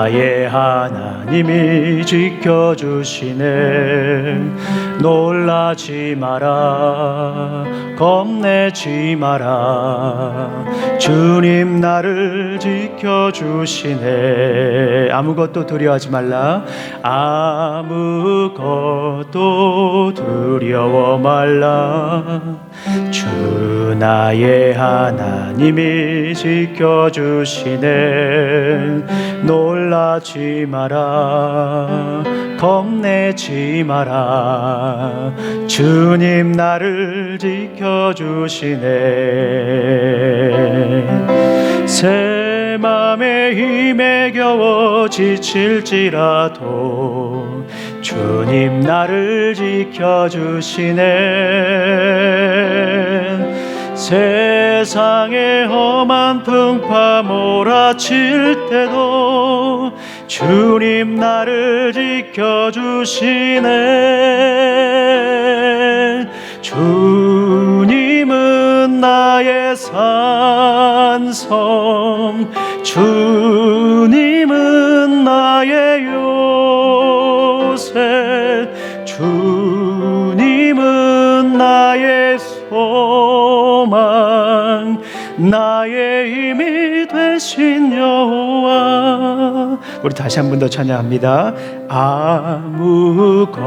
나의 하나님이 지켜주시네. 놀라지 마라, 겁내지 마라. 주님 나를 지켜주시네. 아무것도 두려워하지 말라. 아무것도 두려워 말라. 주 나의 하나님이 지켜주시네. 놀라지 마라, 겁내지 마라. 주님 나를 지켜주시네. 새 맘에 힘에 겨워 지칠지라도 주님 나를 지켜주시네. 세상의 험한 풍파 몰아칠 때도 주님 나를 지켜주시네. 주님은 나의 산성, 주님은 나의 요새, 주님은 나의 소망, 나의 힘이 되신 여호와. 우리 다시 한 번 더 찬양합니다. 아무것도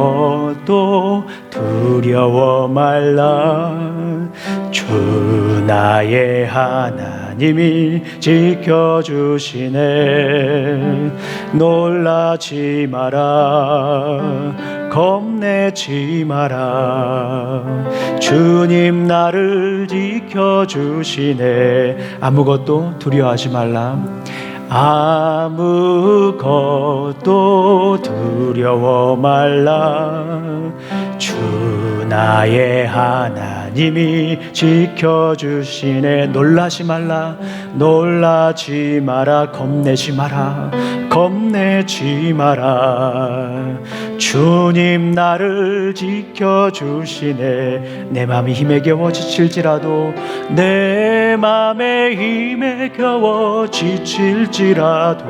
두려워 말라. 주 나의 하나님이 지켜주시네. 놀라지 마라, 겁내지 마라. 주님 나를 지켜주시네. 아무것도 두려워하지 말라. 아무것도 두려워 말라. 주 나의 하나님이 지켜주시네. 놀라지 말라, 놀라지 마라, 겁내지 마라, 겁내지 마라. 주님 나를 지켜주시네. 내 맘이 힘에 겨워 지칠지라도, 내 맘에 힘에 겨워 지칠지라도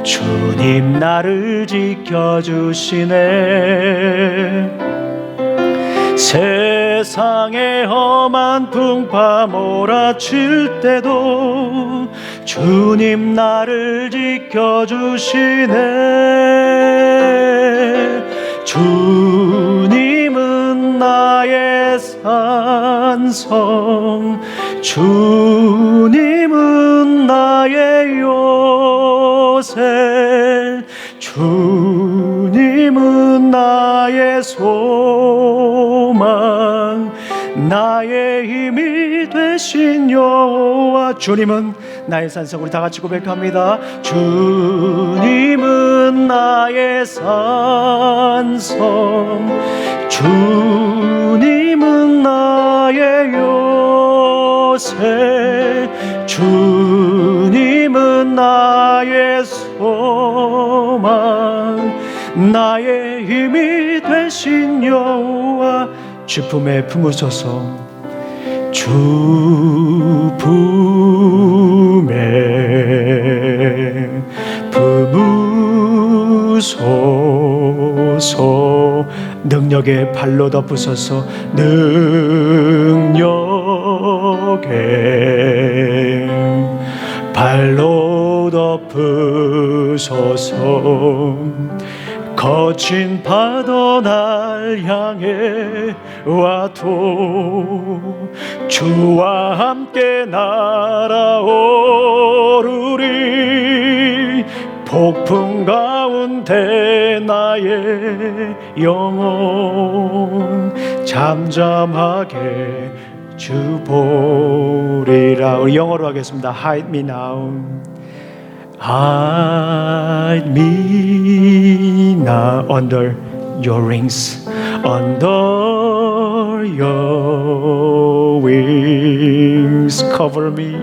주님 나를 지켜주시네. 세상의 험한 풍파 몰아칠 때도 주님 나를 지켜주시네. 주님은 나의 산성, 주님은 나의 요새, 주님은 나의 소망, 나의 힘이 되신 여호와. 주님은 나의 산성. 우리 다 같이 고백합니다. 주님은 나의 산성, 주님은 나의 요새, 주님은 나의 소망, 나의 힘이 되신 여호와. 주 품에 품으소서. 주 품에 품으소서. 능력의 발로 덮으소서. 능력의 발로 덮으소서. 거친 파도 날 향해 와도 주와 함께 날아오르리. 폭풍 가운데 나의 영혼 잠잠하게 주 보리라. 우리 영어로 하겠습니다. Hide me now. Hide me now under your wings, under your wings. Cover me,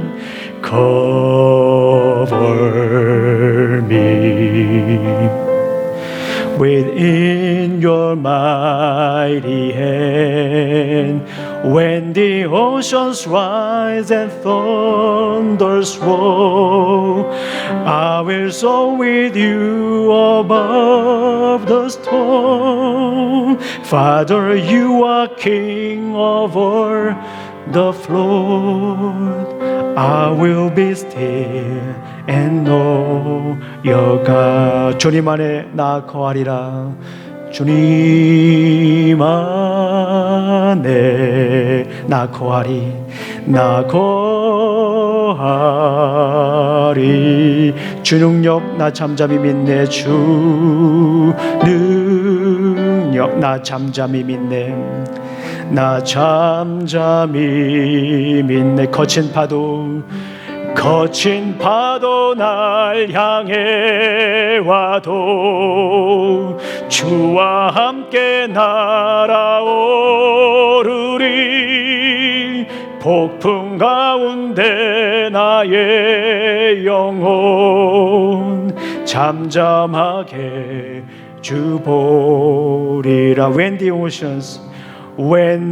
cover me within your mighty hand. When the oceans rise and thunders roll, I will soar with you above the storm. Father, you are King over the flood. I will be still and know your God. 주님 안에 나 거하리라. 주님 안에 나 거하리, 나 거하리. 주 능력 나 잠잠히 믿네. 주 능력 나 잠잠히 믿네. 나 잠잠히 믿네. 거친 파도 날 향해 와도 주와 함께 날아오르리. 폭풍 가운데 나의 영혼 잠잠하게 주 보리라. When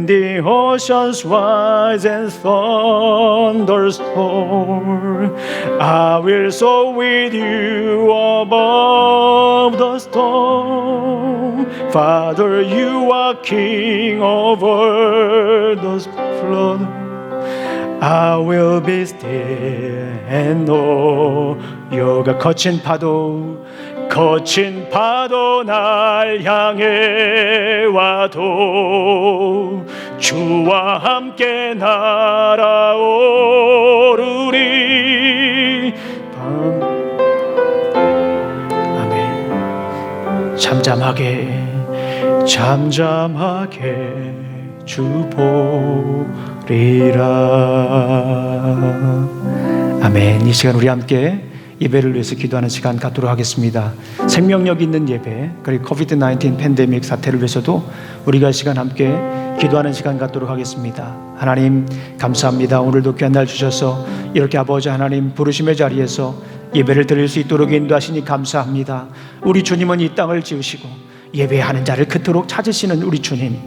the oceans rise and thunders roar, I will soar with you above the storm. Father, you are King over the flood. I will be still and know your God. 거친 파도 날 향해 와도 주와 함께 날아오르리. 아멘. 잠잠하게 주 보리라. 아멘. 이 시간 우리 함께 예배를 위해서 기도하는 시간 갖도록 하겠습니다. 생명력 있는 예배, 그리고 코비드-19 팬데믹 사태를 위해서도 우리가 이 시간 함께 기도하는 시간 갖도록 하겠습니다. 하나님 감사합니다. 오늘도 귀한 날 주셔서 이렇게 아버지 하나님 부르심의 자리에서 예배를 드릴 수 있도록 인도하시니 감사합니다. 우리 주님은 이 땅을 지으시고 예배하는 자를 그토록 찾으시는 우리 주님,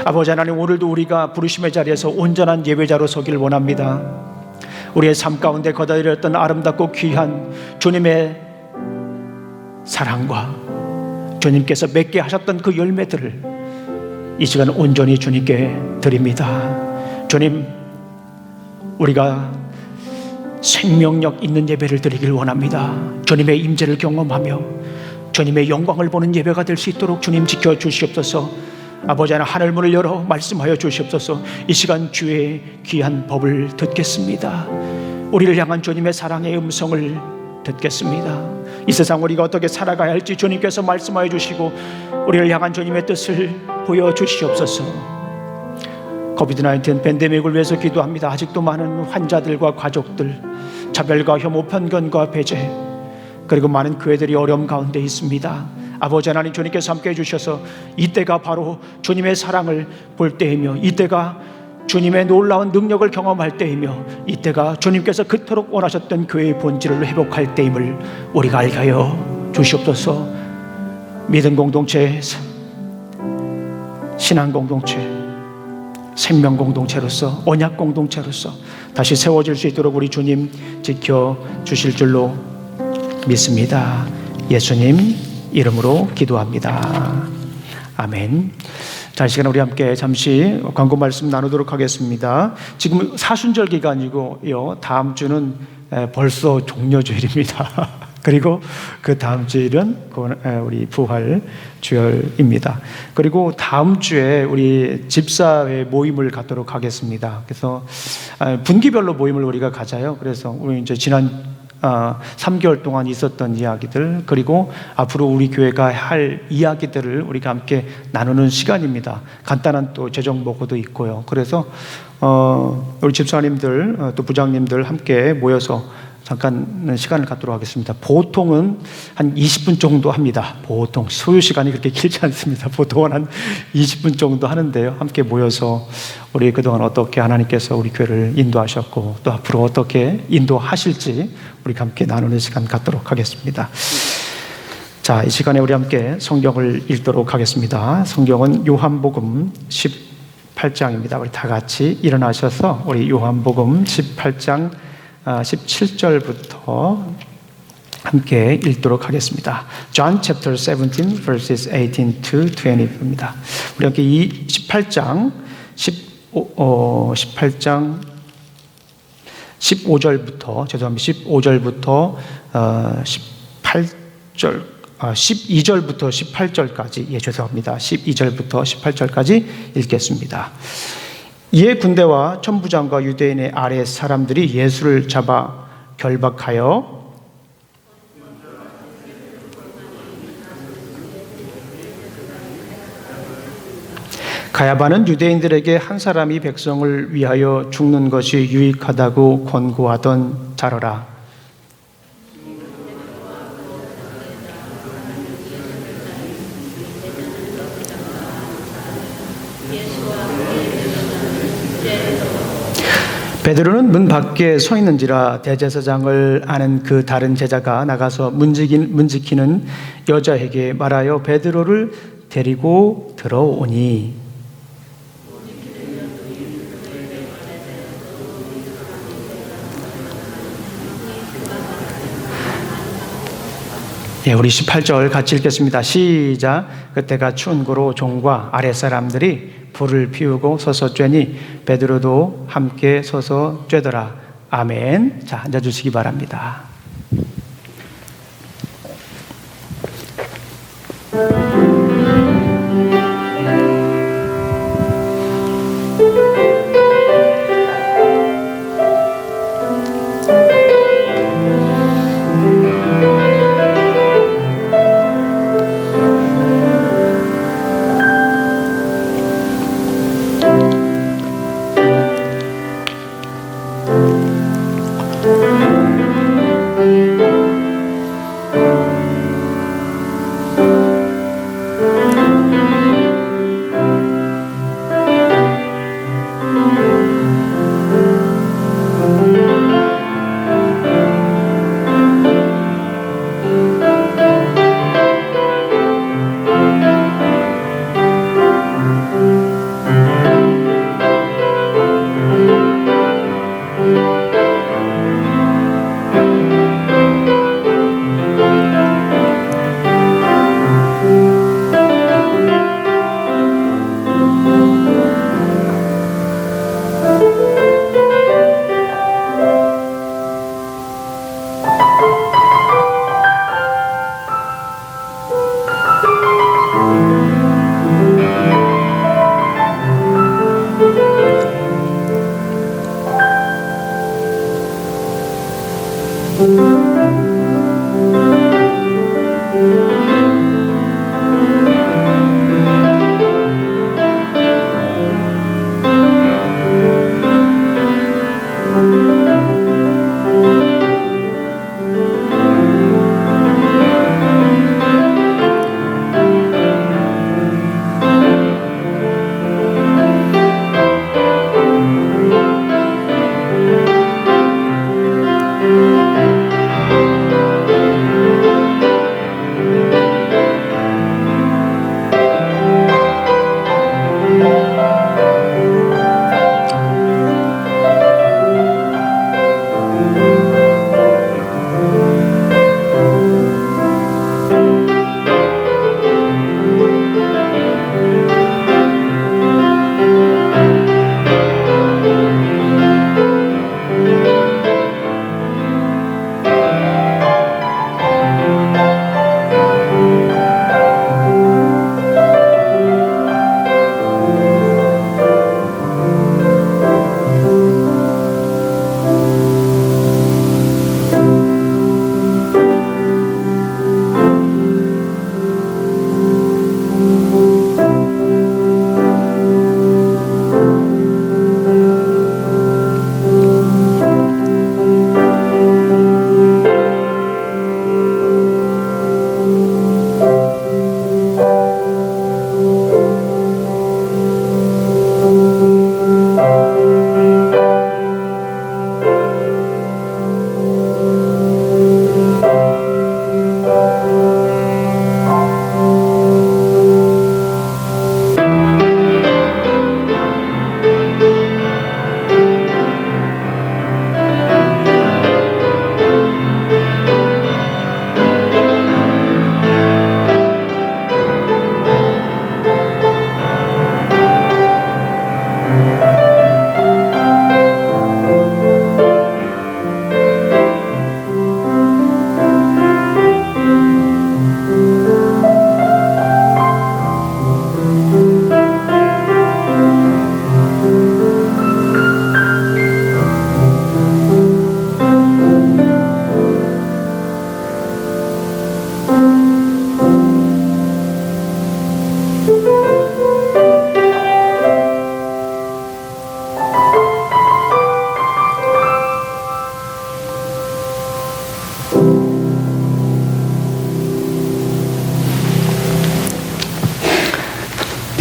아버지 하나님, 오늘도 우리가 부르심의 자리에서 온전한 예배자로 서기를 원합니다. 우리의 삶 가운데 거다드렸던 아름답고 귀한 주님의 사랑과 주님께서 맺게 하셨던 그 열매들을 이 시간 온전히 주님께 드립니다. 주님, 우리가 생명력 있는 예배를 드리길 원합니다. 주님의 임재를 경험하며 주님의 영광을 보는 예배가 될 수 있도록 주님 지켜주시옵소서. 아버지 하나님, 하늘문을 열어 말씀하여 주시옵소서. 이 시간 주의 귀한 법을 듣겠습니다. 우리를 향한 주님의 사랑의 음성을 듣겠습니다. 이 세상 우리가 어떻게 살아가야 할지 주님께서 말씀하여 주시고 우리를 향한 주님의 뜻을 보여주시옵소서. 코비드-19 팬데믹을 위해서 기도합니다. 아직도 많은 환자들과 가족들, 차별과 혐오, 편견과 배제, 그리고 많은 교회들이 어려움 가운데 있습니다. 아버지 하나님, 주님께서 함께 해주셔서 이때가 바로 주님의 사랑을 볼 때이며, 이때가 주님의 놀라운 능력을 경험할 때이며, 이때가 주님께서 그토록 원하셨던 교회의 본질을 회복할 때임을 우리가 알게 하여 주시옵소서. 믿음 공동체, 신앙 공동체, 생명 공동체로서, 언약 공동체로서 다시 세워질 수 있도록 우리 주님 지켜주실 줄로 믿습니다. 예수님 이름으로 기도합니다. 아멘. 자, 이 시간 우리 함께 잠시 광고 말씀 나누도록 하겠습니다. 지금 사순절 기간이고요. 다음 주는 벌써 종려주일입니다. 그리고 그 다음 주일은 우리 부활 주일입니다. 그리고 다음 주에 우리 집사회 모임을 갖도록 하겠습니다. 그래서 분기별로 모임을 우리가 가져요. 그래서 우리 이제 지난 3개월 동안 있었던 이야기들, 그리고 앞으로 우리 교회가 할 이야기들을 우리가 함께 나누는 시간입니다. 간단한 또 재정 보고도 있고요. 그래서 우리 집사님들 또 부장님들 함께 모여서 잠깐 시간을 갖도록 하겠습니다. 보통은 한 20분 정도 합니다. 보통 소요 시간이 그렇게 길지 않습니다. 보통은 한 20분 정도 하는데요. 함께 모여서 우리 그동안 어떻게 하나님께서 우리 교회를 인도하셨고 또 앞으로 어떻게 인도하실지 우리가 함께 나누는 시간 갖도록 하겠습니다. 자, 이 시간에 우리 함께 성경을 읽도록 하겠습니다. 성경은 요한복음 18장입니다. 우리 다 같이 일어나셔서 우리 요한복음 18장 17절부터 함께 읽도록 하겠습니다. John chapter 17 verses 18 to 20입니다. 우리 함께 이 18장 15절부터 죄송합니다. 15절부터 18절 12절부터 18절까지 죄송합니다. 12절부터 18절까지 읽겠습니다. 이에 군대와 천부장과 유대인의 아래 사람들이 예수를 잡아 결박하여 가야바는 유대인들에게 한 사람이 백성을 위하여 죽는 것이 유익하다고 권고하던 자로라. 베드로는 문 밖에 서 있는지라 대제사장을 아는 그 다른 제자가 나가서 문 지키는 여자에게 말하여 베드로를 데리고 들어오니 우리 18절 같이 읽겠습니다. 시작. 그때가 추운 고로 종과 아랫사람들이 불을 피우고 서서 쬐니 베드로도 함께 서서 쬐더라. 아멘. 자, 앉아주시기 바랍니다.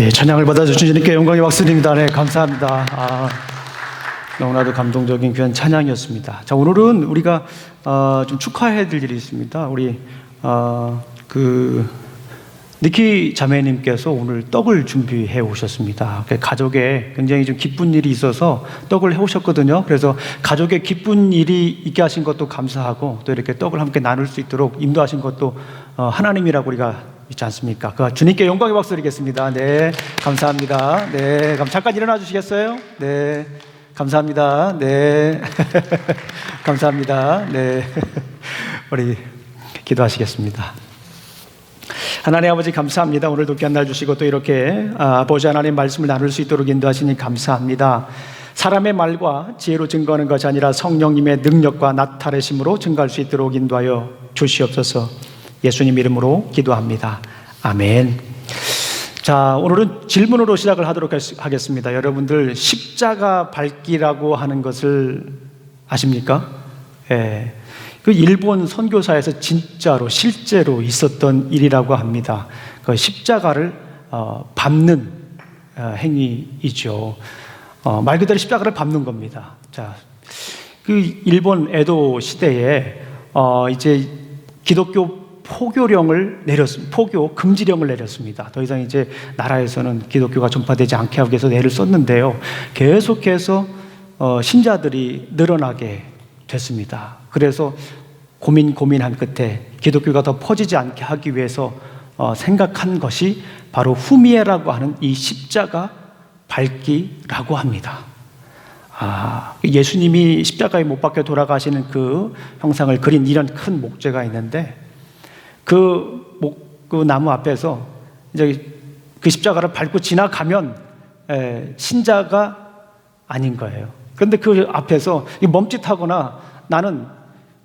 예, 찬양을 받아주신 주님께 영광의 박수드립니다. 네, 감사합니다. 너무나도 감동적인 귀한 찬양이었습니다. 자, 오늘은 우리가 좀 축하해드릴 일이 있습니다. 우리 니키 자매님께서 오늘 떡을 준비해 오셨습니다. 가족에 굉장히 좀 기쁜 일이 있어서 떡을 해 오셨거든요. 그래서 가족에 기쁜 일이 있게 하신 것도 감사하고, 또 이렇게 떡을 함께 나눌 수 있도록 인도하신 것도 하나님이라고 우리가 있지 않습니까? 그 주님께 영광의 박수 드리겠습니다. 네, 감사합니다. 네, 그럼 잠깐 일어나 주시겠어요? 네, 감사합니다. 네, 감사합니다. 네, 우리 기도하시겠습니다. 하나님 아버지 감사합니다. 오늘도 귀한 날 주시고 또 이렇게 아버지 하나님 말씀을 나눌 수 있도록 인도하시니 감사합니다. 사람의 말과 지혜로 증거하는 것이 아니라 성령님의 능력과 나타내심으로 증거할 수 있도록 인도하여 주시옵소서. 예수님 이름으로 기도합니다. 아멘. 자, 오늘은 질문으로 시작을 하도록 하겠습니다. 여러분들 십자가 밟기라고 하는 것을 아십니까? 예. 그 일본 선교사에서 진짜로 실제로 있었던 일이라고 합니다. 그 십자가를 밟는 행위이죠. 말 그대로 십자가를 밟는 겁니다. 자, 그 일본 에도 시대에 이제 기독교 포교령을 포교 금지령을 내렸습니다. 더 이상 이제 나라에서는 기독교가 전파되지 않게 하기 위해서 애를 썼는데요. 계속해서 신자들이 늘어나게 됐습니다. 그래서 고민한 끝에 기독교가 더 퍼지지 않게 하기 위해서 생각한 것이 바로 후미에라고 하는 이 십자가 밟기라고 합니다. 예수님이 십자가에 못 박혀 돌아가시는 그 형상을 그린 이런 큰 목재가 있는데 그 나무 앞에서 이제 그 십자가를 밟고 지나가면 신자가 아닌 거예요. 그런데 그 앞에서 멈칫하거나 나는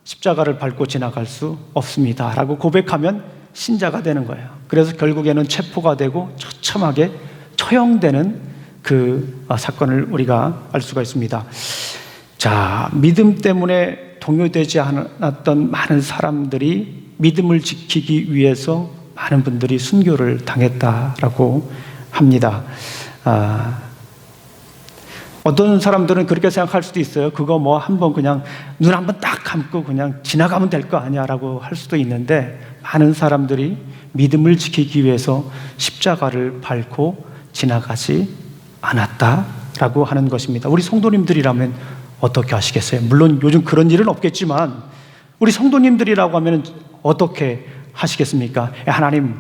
십자가를 밟고 지나갈 수 없습니다 라고 고백하면 신자가 되는 거예요. 그래서 결국에는 체포가 되고 처참하게 처형되는 그 사건을 우리가 알 수가 있습니다. 자, 믿음 때문에 동요되지 않았던 많은 사람들이 믿음을 지키기 위해서 많은 분들이 순교를 당했다라고 합니다. 어떤 사람들은 그렇게 생각할 수도 있어요. 그거 뭐 한번 그냥 눈 한번 딱 감고 그냥 지나가면 될 거 아니야 라고 할 수도 있는데, 많은 사람들이 믿음을 지키기 위해서 십자가를 밟고 지나가지 않았다라고 하는 것입니다. 우리 성도님들이라면 어떻게 하시겠어요? 물론 요즘 그런 일은 없겠지만 우리 성도님들이라고 하면 어떻게 하시겠습니까? 하나님,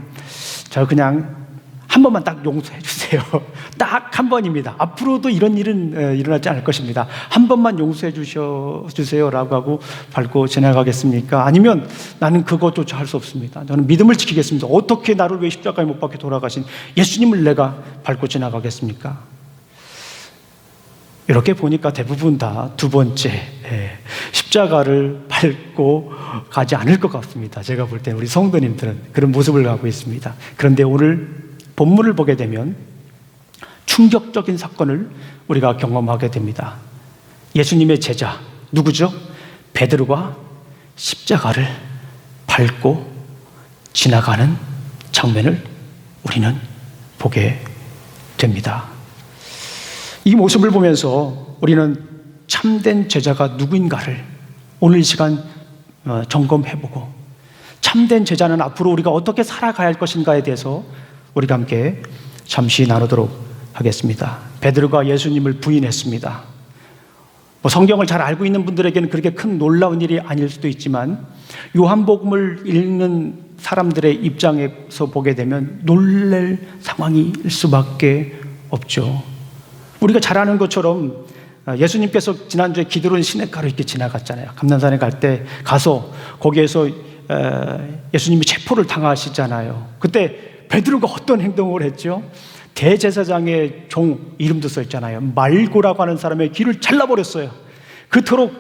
저 그냥 한 번만 딱 용서해 주세요. 딱 한 번입니다. 앞으로도 이런 일은 일어나지 않을 것입니다. 한 번만 용서해 주세요라고 하고 밟고 지나가겠습니까? 아니면 나는 그것조차 할 수 없습니다. 저는 믿음을 지키겠습니다. 어떻게 나를 왜 십자가에 못 박혀 돌아가신 예수님을 내가 밟고 지나가겠습니까? 이렇게 보니까 대부분 다 두 번째 십자가를 밟고 가지 않을 것 같습니다. 제가 볼 때는 우리 성도님들은 그런 모습을 갖고 있습니다. 그런데 오늘 본문을 보게 되면 충격적인 사건을 우리가 경험하게 됩니다. 예수님의 제자 누구죠? 베드로가 십자가를 밟고 지나가는 장면을 우리는 보게 됩니다. 이 모습을 보면서 우리는 참된 제자가 누구인가를 오늘 이 시간 점검해보고, 참된 제자는 앞으로 우리가 어떻게 살아가야 할 것인가에 대해서 우리가 함께 잠시 나누도록 하겠습니다. 베드로가 예수님을 부인했습니다. 성경을 잘 알고 있는 분들에게는 그렇게 큰 놀라운 일이 아닐 수도 있지만, 요한복음을 읽는 사람들의 입장에서 보게 되면 놀랄 상황일 수밖에 없죠. 우리가 잘 아는 것처럼 예수님께서 지난주에 기드론 시내가로 이렇게 지나갔잖아요. 감난산에 갈 때 가서 거기에서 예수님이 체포를 당하시잖아요. 그때 베드로가 어떤 행동을 했죠? 대제사장의 종 이름도 써 있잖아요. 말고라고 하는 사람의 귀를 잘라버렸어요. 그토록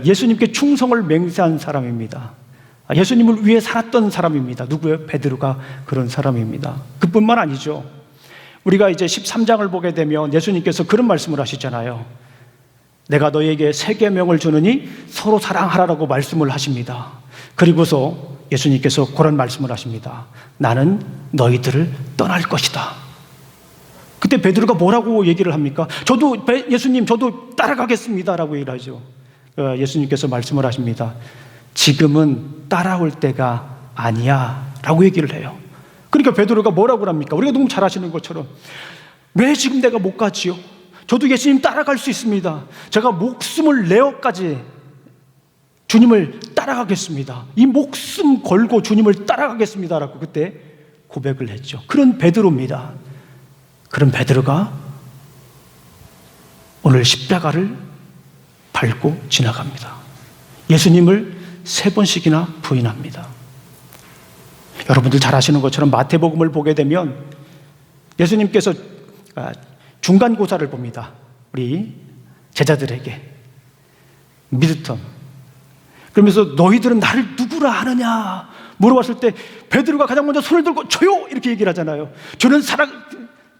예수님께 충성을 맹세한 사람입니다. 예수님을 위해 살았던 사람입니다. 누구예요? 베드로가 그런 사람입니다. 그뿐만 아니죠. 우리가 이제 13장을 보게 되면 예수님께서 그런 말씀을 하시잖아요. 내가 너희에게 새 계명을 주느니 서로 사랑하라라고 말씀을 하십니다. 그리고서 예수님께서 그런 말씀을 하십니다. 나는 너희들을 떠날 것이다. 그때 베드로가 뭐라고 얘기를 합니까? 예수님 저도 따라가겠습니다라고 얘기를 하죠. 예수님께서 말씀을 하십니다. 지금은 따라올 때가 아니야 라고 얘기를 해요. 그러니까 베드로가 뭐라고 합니까? 우리가 너무 잘 아시는 것처럼, 왜 지금 내가 못 가지요? 저도 예수님 따라갈 수 있습니다. 제가 목숨을 내어까지 주님을 따라가겠습니다. 이 목숨 걸고 주님을 따라가겠습니다 라고 그때 고백을 했죠. 그런 베드로입니다. 그런 베드로가 오늘 십자가를 밟고 지나갑니다. 예수님을 3번씩이나 부인합니다. 여러분들 잘 아시는 것처럼 마태복음을 보게 되면 예수님께서 중간고사를 봅니다. 우리 제자들에게 미드텀. 그러면서 너희들은 나를 누구라 하느냐 물어봤을 때 베드로가 가장 먼저 손을 들고 저요 이렇게 얘기를 하잖아요.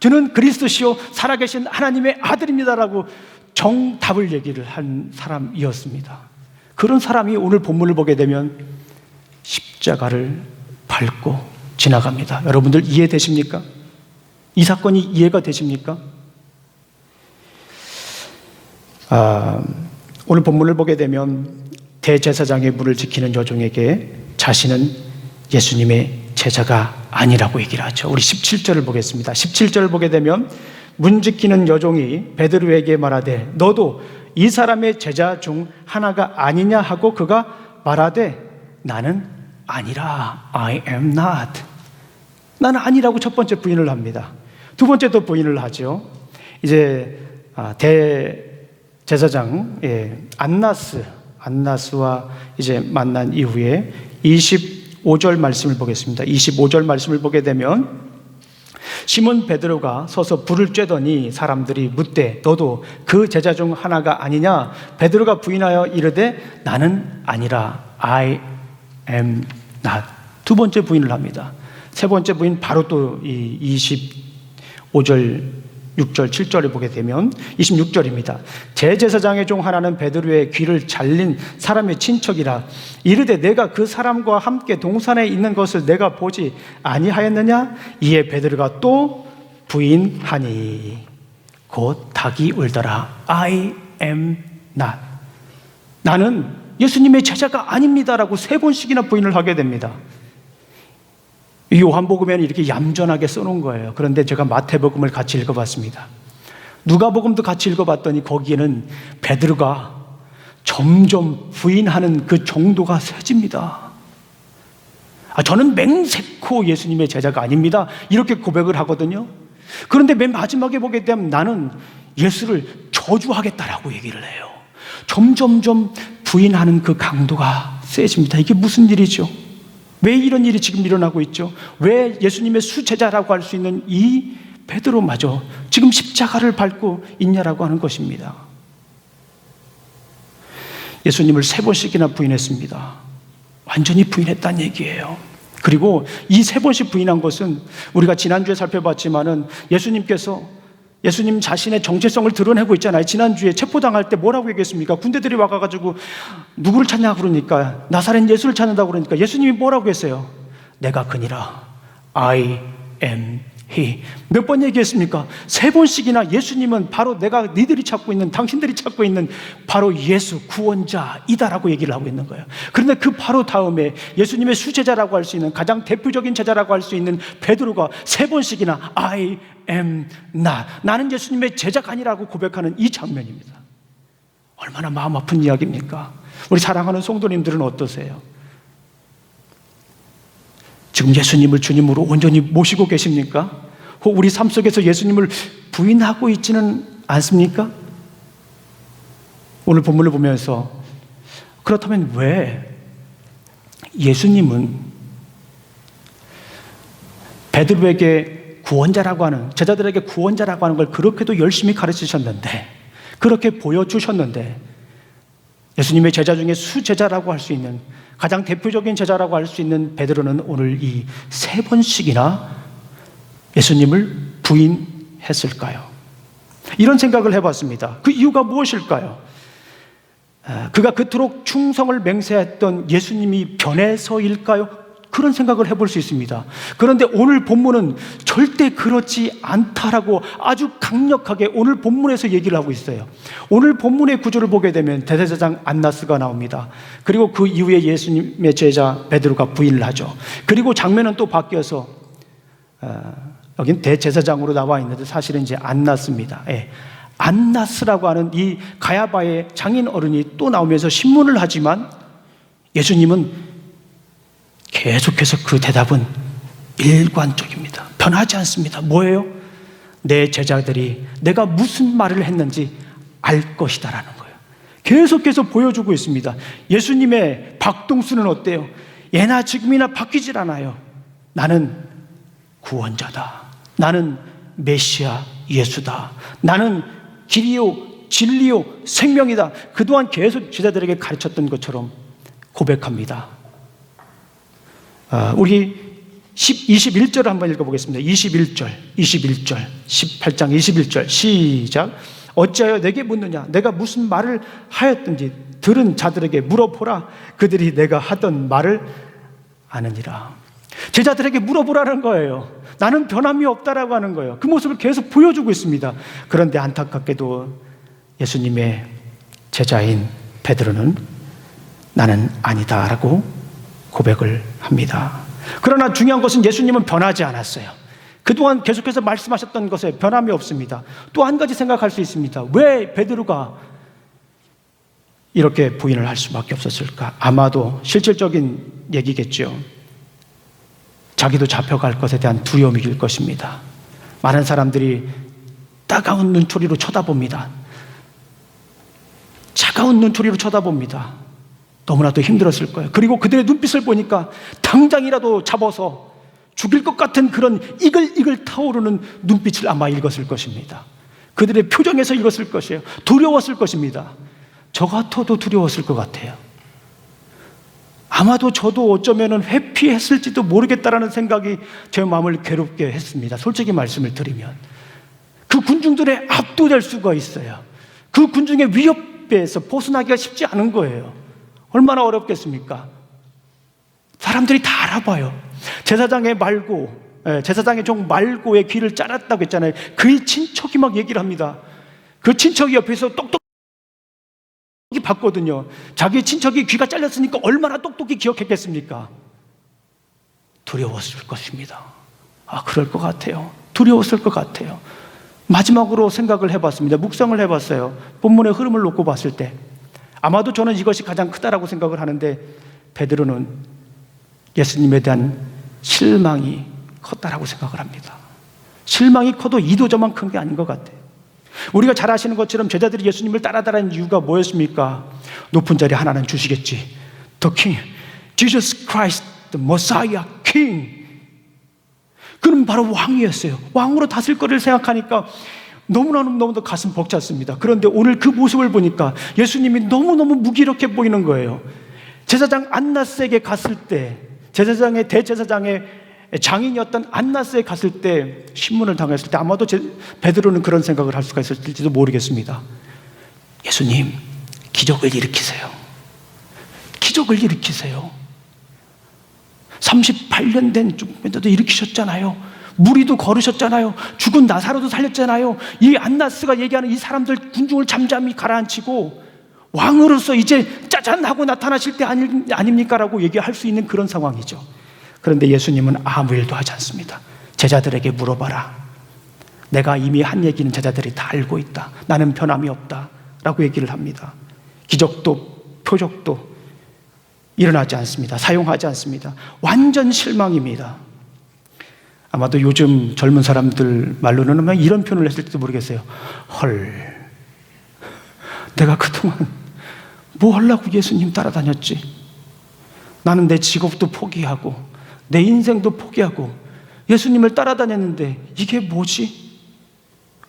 저는 그리스도시요 살아계신 하나님의 아들입니다라고 정답을 얘기를 한 사람이었습니다. 그런 사람이 오늘 본문을 보게 되면 십자가를 밟고 지나갑니다. 여러분들 이해되십니까? 이 사건이 이해가 되십니까? 오늘 본문을 보게 되면 대제사장의 문을 지키는 여종에게 자신은 예수님의 제자가 아니라고 얘기를 하죠. 우리 17절을 보겠습니다. 17절을 보게 되면 문 지키는 여종이 베드로에게 말하되 너도 이 사람의 제자 중 하나가 아니냐 하고 그가 말하되 나는 아니라 I am not. 나는 아니라고 첫 번째 부인을 합니다. 두 번째도 부인을 하죠. 이제 대제사장 안나스와 이제 만난 이후에 25절 말씀을 보겠습니다. 25절 말씀을 보게 되면 시몬 베드로가 서서 불을 쬐더니 사람들이 묻되 너도 그 제자 중 하나가 아니냐? 베드로가 부인하여 이르되 나는 아니라 I am not. 두 번째 부인을 합니다. 세 번째 부인 바로 또 이 25절 6절 7절을 보게 되면 26절입니다. 제제사장의 종 하나는 베드로의 귀를 잘린 사람의 친척이라 이르되 내가 그 사람과 함께 동산에 있는 것을 내가 보지 아니하였느냐? 이에 베드로가 또 부인하니 곧 닭이 울더라. I am not. 나는 예수님의 제자가 아닙니다라고 3번씩이나 부인을 하게 됩니다. 이 요한복음에는 이렇게 얌전하게 써놓은 거예요. 그런데 제가 마태복음을 같이 읽어봤습니다. 누가복음도 같이 읽어봤더니 거기에는 베드로가 점점 부인하는 그 정도가 세집니다. 저는 맹세코 예수님의 제자가 아닙니다 이렇게 고백을 하거든요. 그런데 맨 마지막에 보게 되면 나는 예수를 저주하겠다라고 얘기를 해요. 점점점 부인하는 그 강도가 세집니다. 이게 무슨 일이죠? 왜 이런 일이 지금 일어나고 있죠? 왜 예수님의 수제자라고 할 수 있는 이 베드로마저 지금 십자가를 밟고 있냐라고 하는 것입니다. 예수님을 3번씩이나 부인했습니다. 완전히 부인했다는 얘기예요. 그리고 이 3번씩 부인한 것은 우리가 지난주에 살펴봤지만은 예수님 자신의 정체성을 드러내고 있잖아요. 지난주에 체포당할 때 뭐라고 얘기했습니까? 군대들이 와가지고 누구를 찾냐 그러니까 나사렛 예수를 찾는다고 그러니까 예수님이 뭐라고 했어요? 내가 그니라. I am he. 몇 번 얘기했습니까? 3번씩이나 예수님은 바로 니들이 찾고 있는, 당신들이 찾고 있는 바로 예수 구원자이다라고 얘기를 하고 있는 거예요. 그런데 그 바로 다음에 예수님의 수제자라고 할 수 있는, 가장 대표적인 제자라고 할 수 있는 베드로가 3번씩이나 I am not. 나는 예수님의 제자가 아니라고 고백하는 이 장면입니다. 얼마나 마음 아픈 이야기입니까? 우리 사랑하는 성도님들은 어떠세요? 지금 예수님을 주님으로 온전히 모시고 계십니까? 혹 우리 삶 속에서 예수님을 부인하고 있지는 않습니까? 오늘 본문을 보면서 그렇다면 왜 예수님은 베드로에게 구원자라고 하는, 제자들에게 구원자라고 하는 걸 그렇게도 열심히 가르치셨는데, 그렇게 보여주셨는데 예수님의 제자 중에 수제자라고 할 수 있는, 가장 대표적인 제자라고 할 수 있는 베드로는 오늘 이 3번씩이나 예수님을 부인했을까요? 이런 생각을 해봤습니다. 그 이유가 무엇일까요? 그가 그토록 충성을 맹세했던 예수님이 변해서일까요? 그런 생각을 해볼 수 있습니다. 그런데 오늘 본문은 절대 그렇지 않다라고 아주 강력하게 오늘 본문에서 얘기를 하고 있어요. 오늘 본문의 구조를 보게 되면 대제사장 안나스가 나옵니다. 그리고 그 이후에 예수님의 제자 베드로가 부인을 하죠. 그리고 장면은 또 바뀌어서 여긴 대제사장으로 나와 있는데 사실은 이제 안나스입니다. 예. 안나스라고 하는 이 가야바의 장인 어른이 또 나오면서 신문을 하지만 예수님은 계속해서 그 대답은 일관적입니다. 변하지 않습니다. 뭐예요? 내 제자들이 내가 무슨 말을 했는지 알 것이다라는 거예요. 계속해서 보여주고 있습니다. 예수님의 박동수는 어때요? 예나 지금이나 바뀌질 않아요. 나는 구원자다. 나는 메시아 예수다. 나는 길이요 진리요 생명이다. 그동안 계속 제자들에게 가르쳤던 것처럼 고백합니다. 우리 21절을 한번 읽어보겠습니다. 21절 18장 21절 시작. 어찌하여 내게 묻느냐? 내가 무슨 말을 하였든지 들은 자들에게 물어보라. 그들이 내가 하던 말을 아느니라. 제자들에게 물어보라는 거예요. 나는 변함이 없다라고 하는 거예요. 그 모습을 계속 보여주고 있습니다. 그런데 안타깝게도 예수님의 제자인 베드로는 나는 아니다라고 고백을 합니다. 그러나 중요한 것은 예수님은 변하지 않았어요. 그동안 계속해서 말씀하셨던 것에 변함이 없습니다. 또 한 가지 생각할 수 있습니다. 왜 베드로가 이렇게 부인을 할 수밖에 없었을까? 아마도 실질적인 얘기겠죠. 자기도 잡혀갈 것에 대한 두려움일 것입니다. 많은 사람들이 따가운 눈초리로 쳐다봅니다. 차가운 눈초리로 쳐다봅니다. 너무나도 힘들었을 거예요. 그리고 그들의 눈빛을 보니까 당장이라도 잡아서 죽일 것 같은 그런 이글이글 타오르는 눈빛을 아마 읽었을 것입니다. 그들의 표정에서 읽었을 것이에요. 두려웠을 것입니다. 저 같아도 두려웠을 것 같아요. 아마도 저도 어쩌면 회피했을지도 모르겠다라는 생각이 제 마음을 괴롭게 했습니다. 솔직히 말씀을 드리면 그 군중들에 압도될 수가 있어요. 그 군중의 위협에서 벗어나기가 쉽지 않은 거예요. 얼마나 어렵겠습니까? 사람들이 다 알아봐요. 제사장의 종 말고의 귀를 잘랐다고 했잖아요. 그의 친척이 막 얘기를 합니다. 그 친척이 옆에서 똑똑히 봤거든요. 자기 친척이 귀가 잘렸으니까 얼마나 똑똑히 기억했겠습니까? 두려웠을 것입니다. 그럴 것 같아요. 두려웠을 것 같아요. 마지막으로 생각을 해봤습니다. 묵상을 해봤어요. 본문의 흐름을 놓고 봤을 때 아마도 저는 이것이 가장 크다라고 생각을 하는데 베드로는 예수님에 대한 실망이 컸다라고 생각을 합니다. 실망이 커도 이도저만 큰 게 아닌 것 같아요. 우리가 잘 아시는 것처럼 제자들이 예수님을 따라다니는 이유가 뭐였습니까? 높은 자리 하나는 주시겠지. The King, Jesus Christ, the Messiah, King. 그는 바로 왕이었어요. 왕으로 다스릴 거를 생각하니까 너무너무 가슴 벅찼습니다. 그런데 오늘 그 모습을 보니까 예수님이 너무너무 무기력해 보이는 거예요. 제사장 안나스에게 갔을 때, 대제사장의 장인이었던 안나스에 갔을 때, 신문을 당했을 때 아마도 베드로는 그런 생각을 할 수가 있을지도 모르겠습니다. 예수님, 기적을 일으키세요. 기적을 일으키세요. 38년 된 죽음에도 일으키셨잖아요. 무리도 걸으셨잖아요. 죽은 나사로도 살렸잖아요. 이 안나스가 얘기하는 이 사람들 군중을 잠잠히 가라앉히고 왕으로서 이제 짜잔 하고 나타나실 때 아닙니까? 라고 얘기할 수 있는 그런 상황이죠. 그런데 예수님은 아무 일도 하지 않습니다. 제자들에게 물어봐라. 내가 이미 한 얘기는 제자들이 다 알고 있다. 나는 변함이 없다 라고 얘기를 합니다. 기적도 표적도 일어나지 않습니다. 사용하지 않습니다. 완전 실망입니다. 아마도 요즘 젊은 사람들 말로는 이런 표현을 했을지도 모르겠어요. 헐, 내가 그동안 뭐 하려고 예수님 따라다녔지? 나는 내 직업도 포기하고 내 인생도 포기하고 예수님을 따라다녔는데 이게 뭐지?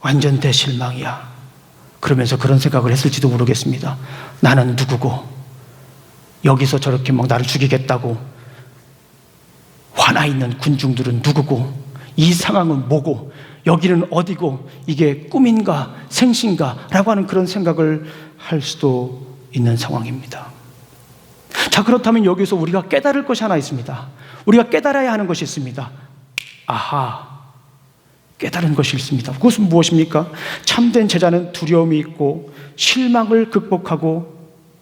완전 대실망이야. 그러면서 그런 생각을 했을지도 모르겠습니다. 나는 누구고 여기서 저렇게 막 나를 죽이겠다고 화나 있는 군중들은 누구고 이 상황은 뭐고 여기는 어디고 이게 꿈인가 생신가 라고 하는 그런 생각을 할 수도 있는 상황입니다. 자, 그렇다면 여기서 우리가 깨달을 것이 하나 있습니다. 우리가 깨달아야 하는 것이 있습니다. 아하, 깨달은 것이 있습니다. 그것은 무엇입니까? 참된 제자는 두려움이 있고 실망을 극복하고,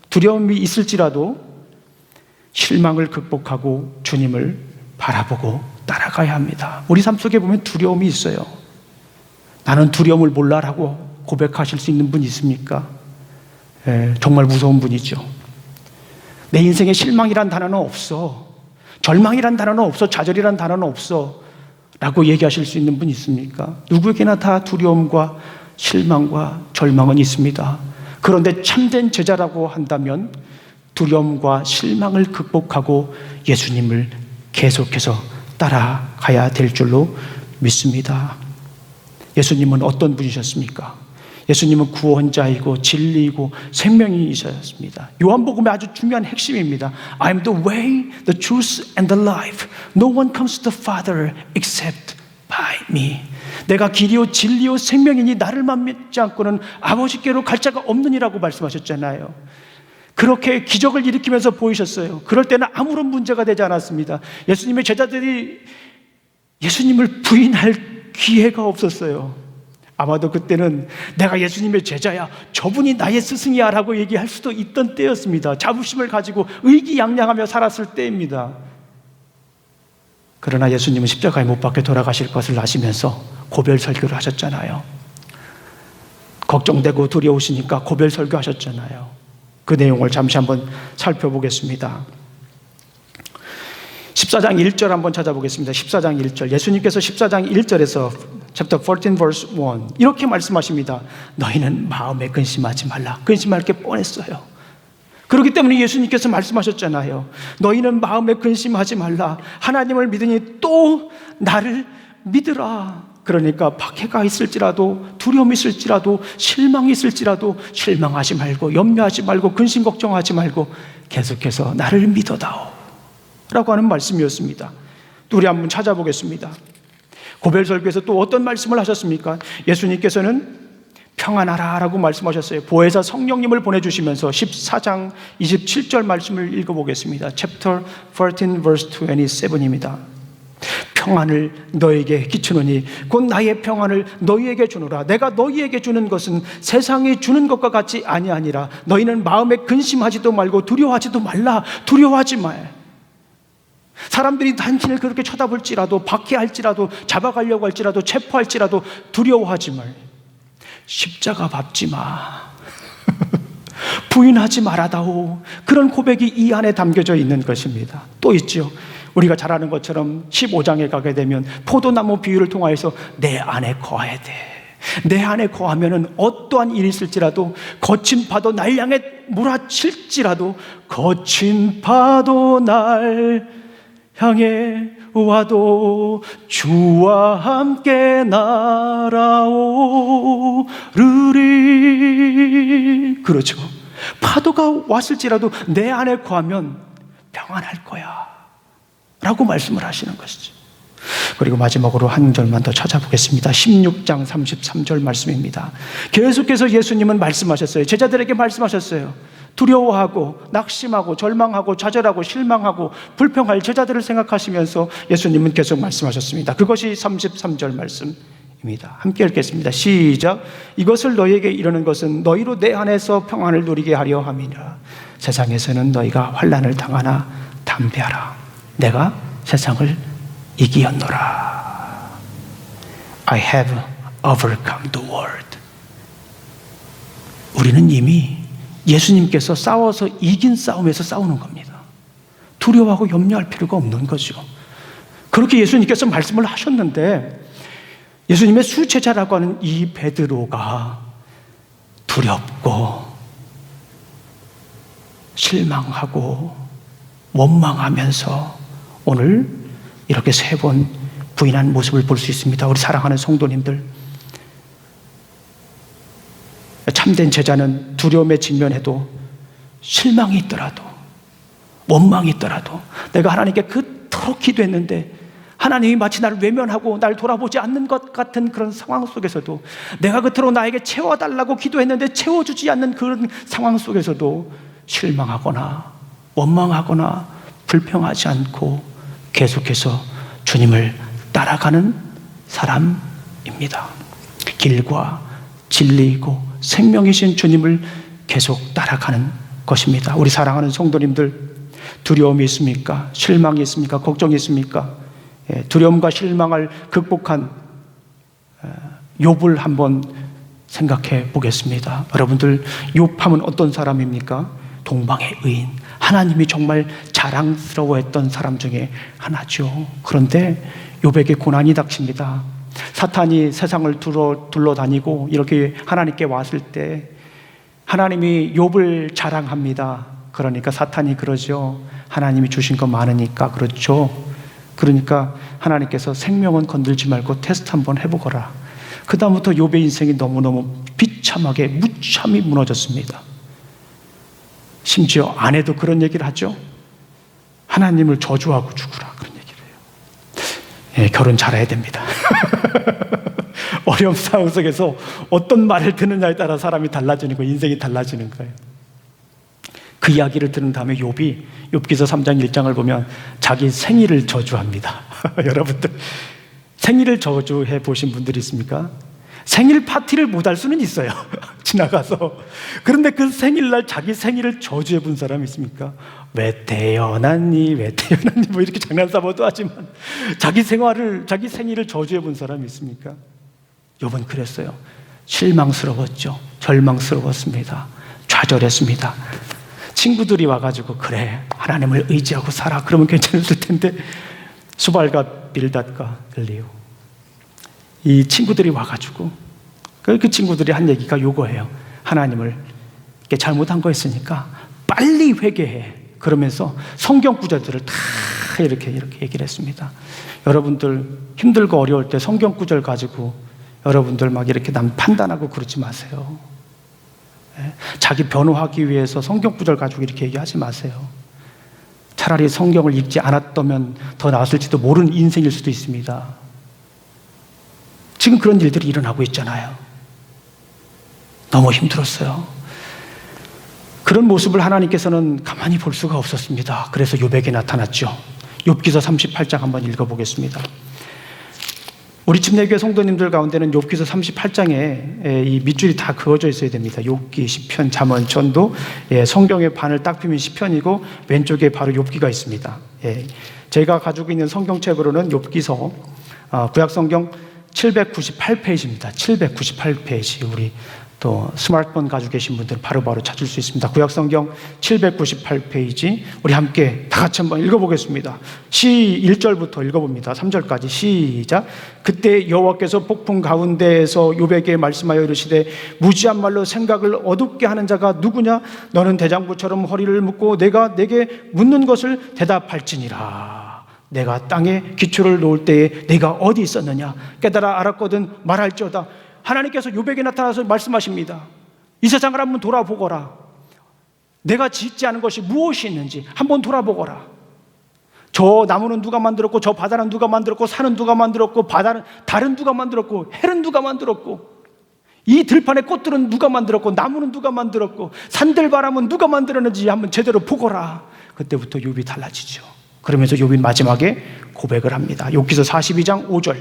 두려움이 있을지라도 실망을 극복하고 주님을 바라보고 따라가야 합니다. 우리 삶 속에 보면 두려움이 있어요. 나는 두려움을 몰라라고 고백하실 수 있는 분이 있습니까? 정말 무서운 분이죠. 내 인생에 실망이란 단어는 없어, 절망이란 단어는 없어, 좌절이란 단어는 없어 라고 얘기하실 수 있는 분이 있습니까? 누구에게나 다 두려움과 실망과 절망은 있습니다. 그런데 참된 제자라고 한다면 두려움과 실망을 극복하고 예수님을 계속해서 따라가야 될 줄로 믿습니다. 예수님은 어떤 분이셨습니까? 예수님은 구원자이고 진리이고 생명이셨습니다. 요한복음의 아주 중요한 핵심입니다. I am the way, the truth and the life. No one comes to the Father except by me. 내가 길이요 진리요 생명이니 나를만 믿지 않고는 아버지께로 갈 자가 없느니라고 말씀하셨잖아요. 그렇게 기적을 일으키면서 보이셨어요. 그럴 때는 아무런 문제가 되지 않았습니다. 예수님의 제자들이 예수님을 부인할 기회가 없었어요. 아마도 그때는 내가 예수님의 제자야, 저분이 나의 스승이야 라고 얘기할 수도 있던 때였습니다. 자부심을 가지고 의기양양하며 살았을 때입니다. 그러나 예수님은 십자가에 못 박혀 돌아가실 것을 아시면서 고별 설교를 하셨잖아요. 걱정되고 두려우시니까 고별 설교하셨잖아요. 그 내용을 잠시 한번 살펴보겠습니다. 14장 1절 한번 찾아보겠습니다. 14장 1절. 예수님께서 14장 1절에서 chapter 14 verse 1 이렇게 말씀하십니다. 너희는 마음에 근심하지 말라. 근심할 게 뻔했어요. 그렇기 때문에 예수님께서 말씀하셨잖아요. 너희는 마음에 근심하지 말라. 하나님을 믿으니 또 나를 믿으라. 그러니까 박해가 있을지라도, 두려움이 있을지라도, 실망이 있을지라도 실망하지 말고, 염려하지 말고, 근심 걱정하지 말고 계속해서 나를 믿어다오 라고 하는 말씀이었습니다. 또 우리 한번 찾아보겠습니다. 고별설교에서 또 어떤 말씀을 하셨습니까? 예수님께서는 평안하라 라고 말씀하셨어요. 보혜사 성령님을 보내주시면서 14장 27절 말씀을 읽어보겠습니다. Chapter 14 verse 27입니다. 평안을 너에게 끼치노니 곧 나의 평안을 너희에게 주노라. 내가 너희에게 주는 것은 세상이 주는 것과 같이 아니하니라. 너희는 마음에 근심하지도 말고 두려워하지도 말라. 두려워하지 마. 사람들이 당신을 그렇게 쳐다볼지라도, 박해할지라도, 잡아가려고 할지라도, 체포할지라도 두려워하지 말. 십자가 밟지 마. 부인하지 말아다오. 그런 고백이 이 안에 담겨져 있는 것입니다. 또 있죠. 우리가 잘 아는 것처럼 15장에 가게 되면 포도나무 비유를 통하여서 내 안에 거해야 돼. 내 안에 거하면은 어떠한 일이 있을지라도, 거친 파도 날 향해 몰아칠지라도, 거친 파도 날 향해 와도 주와 함께 날아오르리. 그렇죠. 파도가 왔을지라도 내 안에 거하면 평안할 거야 라고 말씀을 하시는 것이죠. 그리고 마지막으로 한 절만 더 찾아보겠습니다. 16장 33절 말씀입니다. 계속해서 예수님은 말씀하셨어요. 제자들에게 말씀하셨어요. 두려워하고 낙심하고 절망하고 좌절하고 실망하고 불평할 제자들을 생각하시면서 예수님은 계속 말씀하셨습니다. 그것이 33절 말씀입니다. 함께 읽겠습니다. 시작. 이것을 너희에게 이르는 것은 너희로 내 안에서 평안을 누리게 하려 함이니라. 세상에서는 너희가 환난을 당하나 담대하라. 내가 세상을 이기었노라. I have overcome the world. 우리는 이미 예수님께서 싸워서 이긴 싸움에서 싸우는 겁니다. 두려워하고 염려할 필요가 없는 거죠. 그렇게 예수님께서 말씀을 하셨는데, 예수님의 수제자라고 하는 이 베드로가 두렵고 실망하고 원망하면서 오늘 이렇게 3번 부인한 모습을 볼 수 있습니다. 우리 사랑하는 성도님들, 참된 제자는 두려움에 직면해도, 실망이 있더라도, 원망이 있더라도, 내가 하나님께 그토록 기도했는데 하나님이 마치 나를 외면하고 날 돌아보지 않는 것 같은 그런 상황 속에서도, 내가 그토록 나에게 채워달라고 기도했는데 채워주지 않는 그런 상황 속에서도 실망하거나 원망하거나 불평하지 않고 계속해서 주님을 따라가는 사람입니다. 길과 진리이고 생명이신 주님을 계속 따라가는 것입니다. 우리 사랑하는 성도님들, 두려움이 있습니까? 실망이 있습니까? 걱정이 있습니까? 두려움과 실망을 극복한 욥을 한번 생각해 보겠습니다. 여러분들, 욥하면 어떤 사람입니까? 동방의 의인, 하나님이 정말 자랑스러워했던 사람 중에 하나죠. 그런데 욥에게 고난이 닥칩니다. 사탄이 세상을 둘러다니고 이렇게 하나님께 왔을 때 하나님이 욥을 자랑합니다. 그러니까 사탄이 그러죠. 하나님이 주신 거 많으니까. 그렇죠. 그러니까 하나님께서 생명은 건들지 말고 테스트 한번 해보거라. 그 다음부터 욥의 인생이 너무너무 비참하게 무참히 무너졌습니다. 심지어 아내도 그런 얘기를 하죠. 하나님을 저주하고 죽으라, 그런 얘기를 해요. 결혼 잘해야 됩니다. 어려움 상황 속에서 어떤 말을 듣느냐에 따라 사람이 달라지는 거예요. 인생이 달라지는 거예요. 그 이야기를 들은 다음에 욥이 욥기서 3장 1장을 보면 자기 생일을 저주합니다. 여러분들, 생일을 저주해 보신 분들이 있습니까? 생일 파티를 못할 수는 있어요. 지나가서. 그런데 그 생일날 자기 생일을 저주해 본 사람이 있습니까? 왜 태어났니? 왜 태어났니? 뭐 이렇게 장난삼아도 하지만 자기 생일을 저주해 본 사람이 있습니까? 욥은 그랬어요. 실망스러웠죠. 절망스러웠습니다. 좌절했습니다. 친구들이 와가지고 그래, 하나님을 의지하고 살아, 그러면 괜찮을 텐데, 수발과 빌닷과 엘리후, 이 친구들이 와가지고 그 친구들이 한 얘기가 요거예요. 하나님을 잘못한 거 있으니까 빨리 회개해. 그러면서 성경 구절들을 다 이렇게 얘기를 했습니다. 여러분들 힘들고 어려울 때 성경 구절 가지고 여러분들 막 이렇게 남 판단하고 그러지 마세요. 자기 변호하기 위해서 성경 구절 가지고 이렇게 얘기하지 마세요. 차라리 성경을 읽지 않았다면 더 나았을지도 모르는 인생일 수도 있습니다. 지금 그런 일들이 일어나고 있잖아요. 너무 힘들었어요. 그런 모습을 하나님께서는 가만히 볼 수가 없었습니다. 그래서 욥에게 나타났죠. 욥기서 38장 한번 읽어보겠습니다. 우리 침례교회 성도님들 가운데는 욥기서 38장에 이 밑줄이 다 그어져 있어야 됩니다. 욥기, 시편, 잠언, 전도, 성경의 반을 딱 펴면 시편이고 왼쪽에 바로 욥기가 있습니다. 제가 가지고 있는 성경책으로는 욥기서 구약성경 798페이지입니다. 798페이지. 우리 또 스마트폰 가지고 계신 분들은 바로바로 찾을 수 있습니다. 구약성경 798페이지. 우리 함께 다 같이 한번 읽어보겠습니다. 1절부터 읽어봅니다. 3절까지 시작. 그때 여호와께서 폭풍 가운데에서 욥에게 말씀하여 이르시되 무지한 말로 생각을 어둡게 하는 자가 누구냐? 너는 대장부처럼 허리를 묶고 내가 내게 묻는 것을 대답할지니라. 내가 땅에 기초를 놓을 때에 내가 어디 있었느냐? 깨달아 알았거든 말할지어다. 하나님께서 욥에게 나타나서 말씀하십니다. 이 세상을 한번 돌아보거라. 내가 짓지 않은 것이 무엇이 있는지 한번 돌아보거라. 저 나무는 누가 만들었고, 저 바다는 누가 만들었고, 산은 누가 만들었고, 바다는 달은 누가 만들었고, 해는 누가 만들었고, 이 들판의 꽃들은 누가 만들었고, 나무는 누가 만들었고, 산들바람은 누가 만들었는지 한번 제대로 보거라. 그때부터 욥이 달라지죠. 그러면서 욥이 마지막에 고백을 합니다. 욥기서 42장 5절.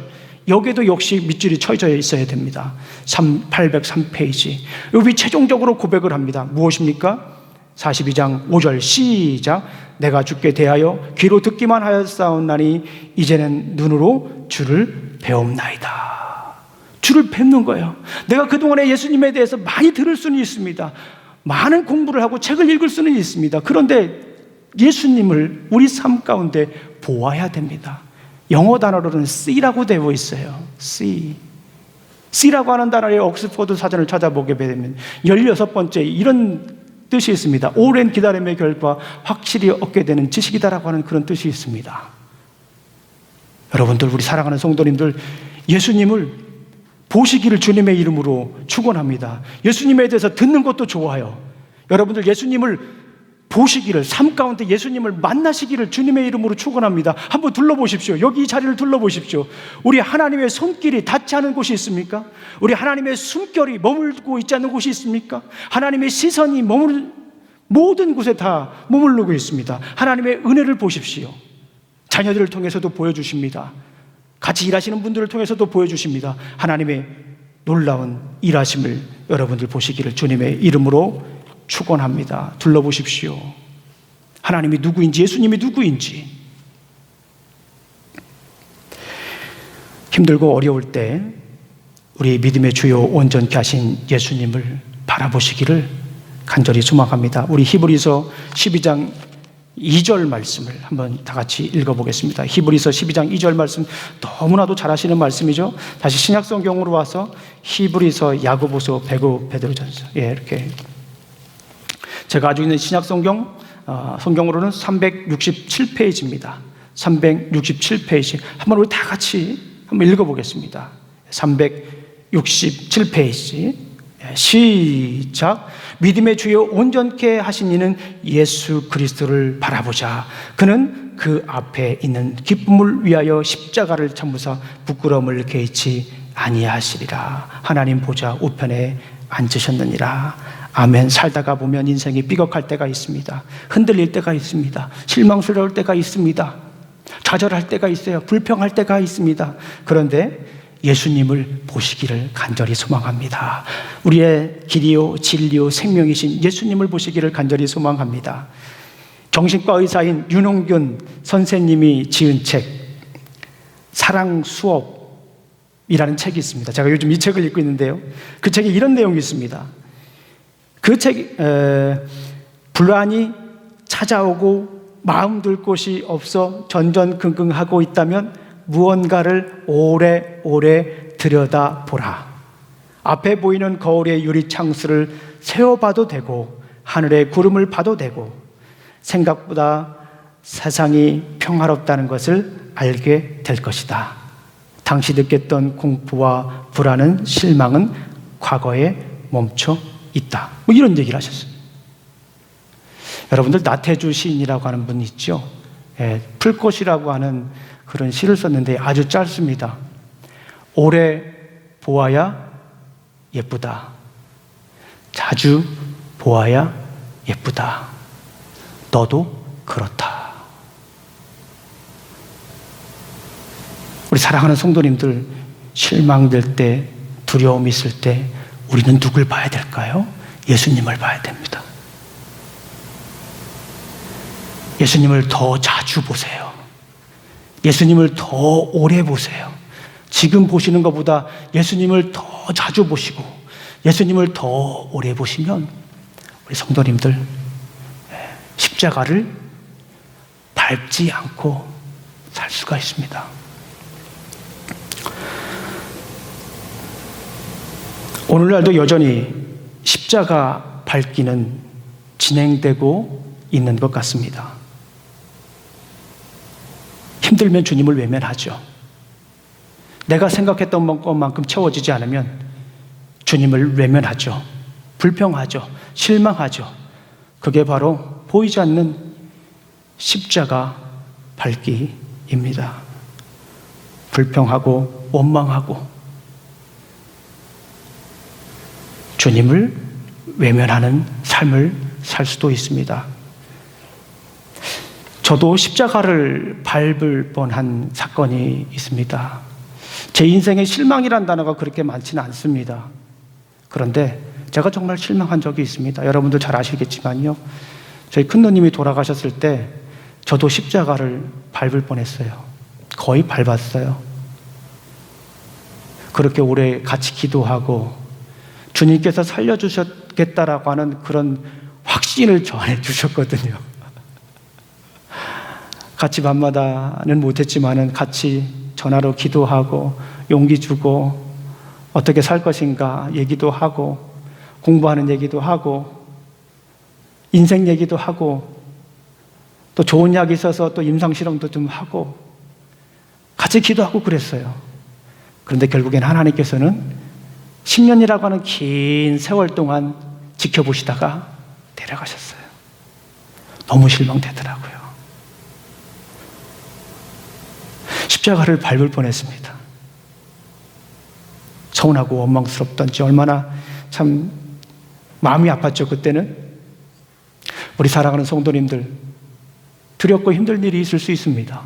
여기에도 역시 밑줄이 쳐져 있어야 됩니다. 803페이지. 욥이 최종적으로 고백을 합니다. 무엇입니까? 42장 5절 시작. 내가 주께 대하여 귀로 듣기만 하였사옵나니 이제는 눈으로 주를 배움나이다. 주를 뵙는 거예요. 내가 그동안에 예수님에 대해서 많이 들을 수는 있습니다. 많은 공부를 하고 책을 읽을 수는 있습니다. 그런데 예수님을 우리 삶 가운데 보아야 됩니다. 영어 단어로는 C라고 되어 있어요. C라고 하는 단어의 옥스퍼드 사전을 찾아보게 되면 16번째 이런 뜻이 있습니다. 오랜 기다림의 결과 확실히 얻게 되는 지식이다라고 하는 그런 뜻이 있습니다. 여러분들, 우리 사랑하는 성도님들, 예수님을 보시기를 주님의 이름으로 축원합니다. 예수님에 대해서 듣는 것도 좋아요. 여러분들, 예수님을 보시기를, 삶 가운데 예수님을 만나시기를 주님의 이름으로 축원합니다. 한번 둘러보십시오. 여기 이 자리를 둘러보십시오. 우리 하나님의 손길이 닿지 않은 곳이 있습니까? 우리 하나님의 숨결이 머물고 있지 않는 곳이 있습니까? 하나님의 시선이 모든 곳에 다 머무르고 있습니다. 하나님의 은혜를 보십시오. 자녀들을 통해서도 보여주십니다. 같이 일하시는 분들을 통해서도 보여주십니다. 하나님의 놀라운 일하심을 여러분들 보시기를 주님의 이름으로 축원합니다. 둘러보십시오. 하나님이 누구인지, 예수님이 누구인지. 힘들고 어려울 때 우리 믿음의 주요 온전케 하신 예수님을 바라보시기를 간절히 소망합니다. 우리 히브리서 12장 2절 말씀을 한번 다 같이 읽어보겠습니다. 히브리서 12장 2절 말씀, 너무나도 잘 아시는 말씀이죠. 다시 신약성경으로 와서 히브리서, 야고보서, 베드로전서, 이렇게 제가 가지고 있는 신약성경 성경으로는 367페이지입니다. 367페이지. 한번 우리 다 같이 한번 읽어보겠습니다. 367페이지. 시작. 믿음의 주요 온전케 하신 이는 예수 그리스도를 바라보자. 그는 그 앞에 있는 기쁨을 위하여 십자가를 참으사 부끄러움을 개의치 아니하시리라. 하나님 보좌 우편에 앉으셨느니라. 아멘. 살다가 보면 인생이 삐걱할 때가 있습니다. 흔들릴 때가 있습니다. 실망스러울 때가 있습니다. 좌절할 때가 있어요. 불평할 때가 있습니다. 그런데 예수님을 보시기를 간절히 소망합니다. 우리의 길이요 진리요 생명이신 예수님을 보시기를 간절히 소망합니다. 정신과 의사인 윤홍균 선생님이 지은 책 사랑 수업이라는 책이 있습니다. 제가 요즘 이 책을 읽고 있는데요. 그 책에 이런 내용이 있습니다. 그 책, 불안이 찾아오고 마음 둘 곳이 없어 전전긍긍하고 있다면 무언가를 오래오래 들여다보라. 앞에 보이는 거울의 유리창수를 세워봐도 되고 하늘의 구름을 봐도 되고 생각보다 세상이 평화롭다는 것을 알게 될 것이다. 당시 느꼈던 공포와 불안은 실망은 과거에 멈춰 있다. 뭐 이런 얘기를 하셨어요. 여러분들 나태주 시인이라고 하는 분 있죠? 풀꽃이라고 하는 그런 시를 썼는데 아주 짧습니다. 오래 보아야 예쁘다. 자주 보아야 예쁘다. 너도 그렇다. 우리 사랑하는 성도님들, 실망될 때, 두려움이 있을 때 우리는 누굴 봐야 될까요? 예수님을 봐야 됩니다. 예수님을 더 자주 보세요. 예수님을 더 오래 보세요. 지금 보시는 것보다 예수님을 더 자주 보시고 예수님을 더 오래 보시면 우리 성도님들 십자가를 밟지 않고 살 수가 있습니다. 오늘날도 여전히 십자가 밟기는 진행되고 있는 것 같습니다. 힘들면 주님을 외면하죠. 내가 생각했던 것만큼 채워지지 않으면 주님을 외면하죠. 불평하죠. 실망하죠. 그게 바로 보이지 않는 십자가 밟기입니다. 불평하고 원망하고 주님을 외면하는 삶을 살 수도 있습니다. 저도 십자가를 밟을 뻔한 사건이 있습니다. 제 인생에 실망이란 단어가 그렇게 많지는 않습니다. 그런데 제가 정말 실망한 적이 있습니다. 여러분도 잘 아시겠지만요. 저희 큰누님이 돌아가셨을 때 저도 십자가를 밟을 뻔했어요. 거의 밟았어요. 그렇게 오래 같이 기도하고 주님께서 살려주셨겠다라고 하는 그런 확신을 저한테 주셨거든요. 같이 밤마다는 못했지만은 같이 전화로 기도하고 용기 주고 어떻게 살 것인가 얘기도 하고 공부하는 얘기도 하고 인생 얘기도 하고 또 좋은 약이 있어서 또 임상실험도 좀 하고 같이 기도하고 그랬어요. 그런데 결국엔 하나님께서는 10년이라고 하는 긴 세월 동안 지켜보시다가 데려가셨어요. 너무 실망되더라고요. 십자가를 밟을 뻔했습니다. 서운하고 원망스럽던지 얼마나 참 마음이 아팠죠. 그때는 우리 사랑하는 성도님들 두렵고 힘든 일이 있을 수 있습니다.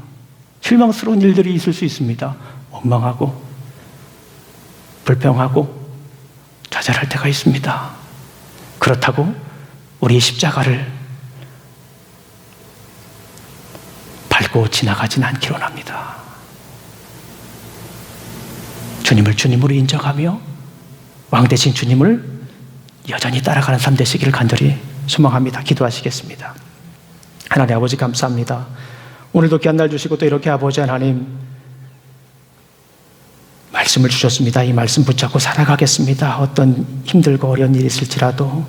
실망스러운 일들이 있을 수 있습니다. 원망하고 불평하고 좌절할 때가 있습니다. 그렇다고 우리 십자가를 밟고 지나가진 않기로 합니다. 주님을 주님으로 인정하며 왕 대신 주님을 여전히 따라가는 삶 되시기를 간절히 소망합니다. 기도하시겠습니다. 하나님 아버지 감사합니다. 오늘도 귀한 날 주시고 또 이렇게 아버지 하나님 말씀을 주셨습니다. 이 말씀 붙잡고 살아가겠습니다. 어떤 힘들고 어려운 일이 있을지라도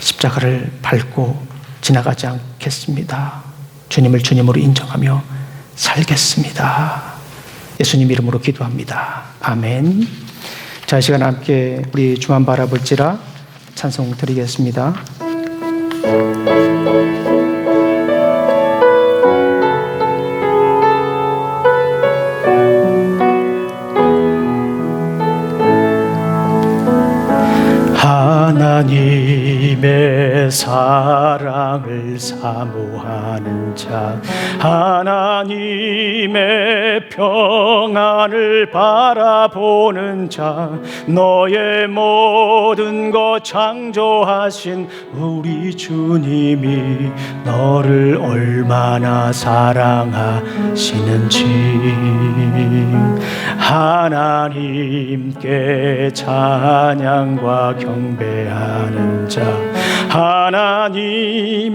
십자가를 밟고 지나가지 않겠습니다. 주님을 주님으로 인정하며 살겠습니다. 예수님 이름으로 기도합니다. 아멘. 자, 이 시간 함께 우리 주만 바라볼지라 찬송 드리겠습니다. 하나님의 사랑을 사모하는 자, 하나님의 평안을 바라보는 자, 너의 모든 것 창조하신 우리 주님이 너를 얼마나 사랑하시는지 하나님께 찬양과 경배하는 자, 하나님의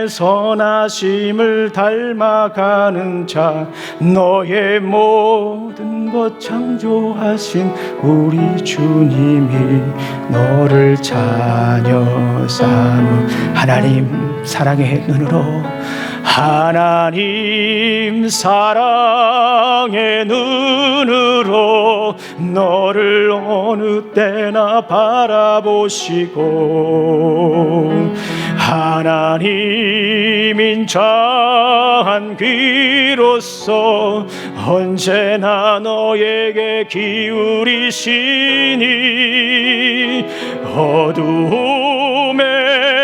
선하심을 닮아가는 자, 너의 모든 것 창조하신 우리 주님이 너를 자녀 삼으. 하나님 사랑의 눈으로, 하나님 사랑의 눈으로 너를 어느 때나 바라보시고, 하나님 인자한 귀로서 언제나 너에게 기울이시니 어두움에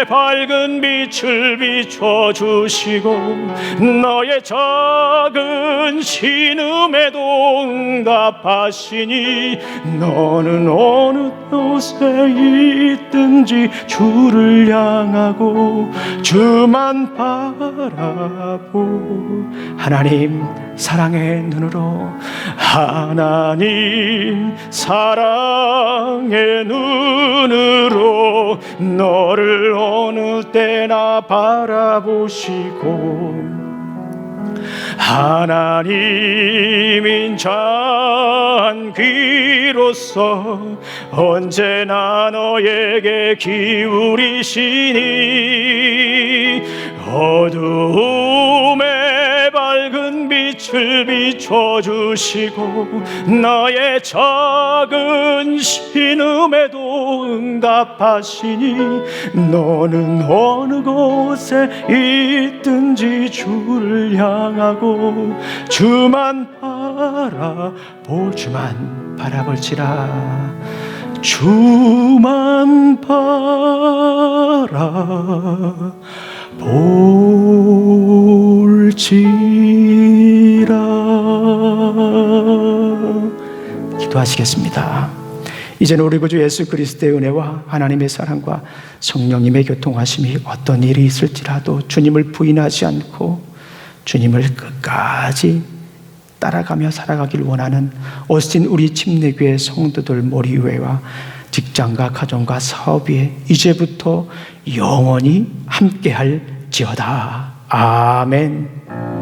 밝은 빛을 비춰주시고 너의 작은 신음에도 응답하시니 너는 어느 곳에 있든지 주를 향하고 주만 바라보. 하나님 사랑의 눈으로, 하나님 사랑의 눈으로 너를 어느 때나 바라보시고, 하나님 인자한 귀로서 언제나 너에게 기울이시니 어두움에 밝은 빛을 비춰주시고 너의 작은 신음에도 응답하시니 너는 어느 곳에 있든지 주를 향하고 주만 바라볼지라. 주만 바라볼지라. 기도하시겠습니다. 이제는 우리 구주 예수 그리스도의 은혜와 하나님의 사랑과 성령님의 교통하심이 어떤 일이 있을지라도 주님을 부인하지 않고 주님을 끝까지 따라가며 살아가길 원하는 오스틴 우리 침례교회 성도들 머리 위에와 직장과 가정과 사업 위에 이제부터 영원히 함께할지어다. 아멘.